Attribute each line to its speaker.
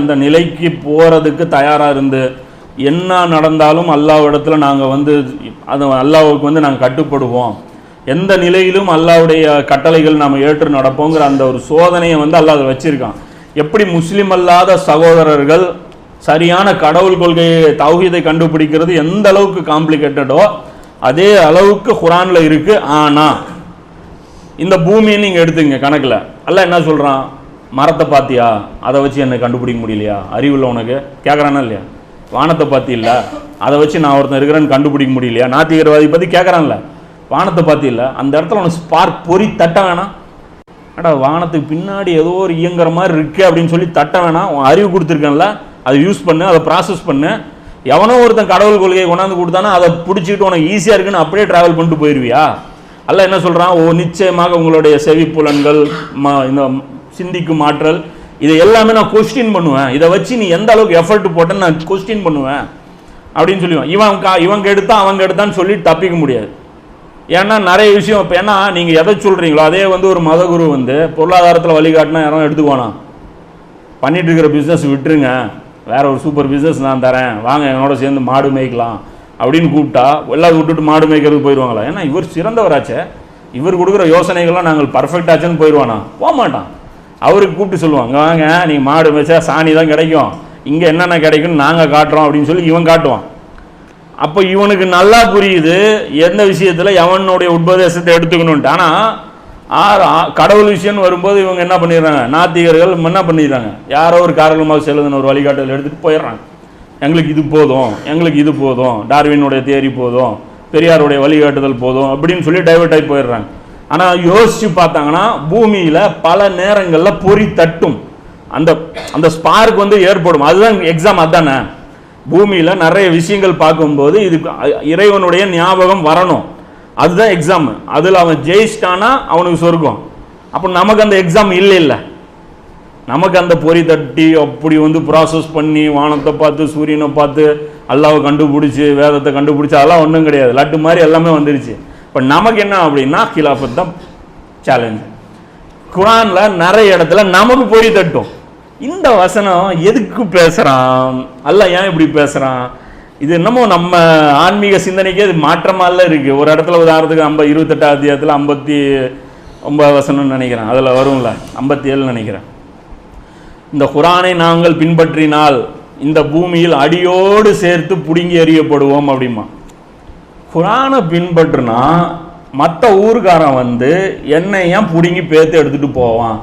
Speaker 1: அந்த நிலைக்கு போகிறதுக்கு தயாராக இருந்து என்ன நடந்தாலும் அல்லாஹ்விடத்தில் நாங்கள் அது அல்லாஹ்வுக்கு நாங்கள் கட்டுப்படுவோம், எந்த நிலையிலும் அல்லாஹ்வுடைய கட்டளைகள் நாம் ஏற்று நடப்போங்கிற அந்த ஒரு சோதனையை அல்லாஹ் வச்சிருக்கான். எப்படி முஸ்லீம் அல்லாத சகோதரர்கள் சரியான கடவுள் கொள்கையை தௌஹீதை கண்டுபிடிக்கிறது எந்த அளவுக்கு காம்ப்ளிகேட்டடோ அதே அளவுக்கு குர்ஆன்ல இருக்கு. ஆனால் இந்த பூமியை நீங்கள் எடுத்துங்க கணக்கில், அல்லாஹ் என்ன சொல்கிறான், மரத்தை பார்த்தியா, அதை வச்சு என்னை கண்டுபிடிக்க முடியலையா, அறிவுள்ள உனக்கு கேட்குறானா இல்லையா, வானத்தை பார்த்தி இல்லை அதை வச்சு நான் ஒருத்தன் இருக்கிறேன்னு கண்டுபிடிக்க முடியலையா, நாத்திகரவாதி பற்றி கேட்குறான்ல, வானத்தை பார்த்தி இல்லை அந்த இடத்துல உனக்கு ஸ்பார்க் பொறி தட்ட வேணாம், அடா வானத்துக்கு பின்னாடி ஏதோ ஒரு இயங்குற மாதிரி இருக்கு அப்படின்னு சொல்லி தட்ட வேணாம், உன் அறிவு கொடுத்துருக்கேன்ல அதை யூஸ் பண்ணு, அதை ப்ராசஸ் பண்ணு. எவனோ ஒருத்தன் கடவுள் கொள்கையை கொண்டாந்து கொடுத்தானா அதை பிடிச்சிக்கிட்டு உனக்கு ஈஸியாக இருக்குன்னு அப்படியே ட்ராவல் பண்ணிட்டு போயிடுவியா? அல்லாஹ் என்ன சொல்கிறான், நிச்சயமாக உங்களுடைய செவிப்புலன்கள் இந்த சிந்திக்கும் ஆற்றல் இதை எல்லாமே நான் கொஸ்டின் பண்ணுவேன், இதை வச்சு நீ எந்த அளவுக்கு எஃபர்ட் போட்டேன்னு நான் கொஸ்டின் பண்ணுவேன் அப்படின்னு சொல்லுவேன். இவங்க எடுத்தா அவங்க எடுத்தான்னு சொல்லி தப்பிக்க முடியாது. ஏன்னா நிறைய விஷயம் இப்போ ஏன்னா நீங்கள் எதை சொல்கிறீங்களோ அதே ஒரு மதகுரு பொருளாதாரத்தில் வழிகாட்டினா யாரும் எடுத்துக்குவானா, பண்ணிட்டு இருக்கிற பிஸ்னஸ் விட்டுருங்க, வேற ஒரு சூப்பர் பிஸ்னஸ் நான் தரேன், வாங்க என்னோட சேர்ந்து மாடு மேய்க்கலாம் அப்படின்னு கூப்பிட்டா எல்லாரும் விட்டுட்டு மாடு மேய்க்கிறதுக்கு போயிடுவாங்களா? ஏன்னா இவர் சிறந்தவராச்சே, இவர் கொடுக்குற யோசனைகள்லாம் நாங்கள் பர்ஃபெக்ட் ஆச்சுன்னு போயிடுவானா? போக மாட்டான். அவருக்கு கூப்பிட்டு சொல்லுவாங்க, வாங்க நீங்கள் மாடு மேய்ச்சா சாணி தான் கிடைக்கும், இங்கே என்னென்ன கிடைக்குன்னு நாங்கள் காட்டுறோம் அப்படின்னு சொல்லி இவன் காட்டுவான். அப்போ இவனுக்கு நல்லா புரியுது எந்த விஷயத்தில் எவனுடைய உபதேசத்தை எடுத்துக்கணுன்ட்டு. ஆனால் கடவுள் விஷயம்னு வரும்போது இவங்க என்ன பண்ணிடுறாங்க, நாத்திகர்கள் என்ன பண்ணிடுறாங்க, யாரோ ஒரு காரணமாக செல்லுதுன்னு ஒரு வழிகாட்டல் எடுத்துகிட்டு போயிடுறாங்க. எங்களுக்கு இது போதும், எங்களுக்கு இது போதும், டார்வினுடைய தியரி போதும், பெரியாருடைய வழிகாட்டுதல் போதும் அப்படின்னு சொல்லி டைவர்ட் ஆகி போயிடுறாங்க. ஆனால் யோசித்து பார்த்தாங்கன்னா பூமியில் பல நேரங்களில் பொறி தட்டும், அந்த ஸ்பார்க் ஏற்படும். அதுதான் எக்ஸாம். அதுதானே பூமியில் நிறைய விஷயங்கள் பார்க்கும்போது இது இறைவனுடைய ஞாபகம் வரணும், அதுதான் எக்ஸாம். அதில் அவன் ஜெயிச்சிட்டானா அவனுக்கு சொர்க்கம். அப்போ நமக்கு அந்த எக்ஸாம் இல்லை, நமக்கு அந்த பொறி தட்டி அப்படி ப்ராசஸ் பண்ணி வானத்தை பார்த்து சூரியனை பார்த்து அல்லாஹ்வை கண்டுபிடிச்சி வேதத்தை கண்டுபிடிச்சி அதெல்லாம் ஒன்றும் கிடையாது, லட்டு மாதிரி எல்லாமே வந்துருச்சு. இப்போ நமக்கு என்ன அப்படின்னா கிலாஃபத் தான் சேலஞ்சு. குர்ஆனில் நிறைய இடத்துல நமக்கு பொறி தட்டும். இந்த வசனம் எதுக்கு பேசுகிறான், அல்லாஹ் ஏன் இப்படி பேசுகிறான், இது என்னமோ நம்ம ஆன்மீக சிந்தனைக்கே இது மாற்றமால இருக்குது. ஒரு இடத்துல உதாரணத்துக்கு 28 அத்தியாயத்தில் 59 வசனம்னு நினைக்கிறேன், அதில் வரும்ல 57 நினைக்கிறேன், இந்த குர்ஆனை நாங்கள் பின்பற்றினால் இந்த பூமியில் அடியோடு சேர்த்து பிடுங்கி எறியப்படுவோம் அப்படிமா. குர்ஆனை பின்பற்றுனா மற்ற ஊருக்காரன் என்னை ஏன் பிடுங்கி பேத்து எடுத்துகிட்டு போவான்?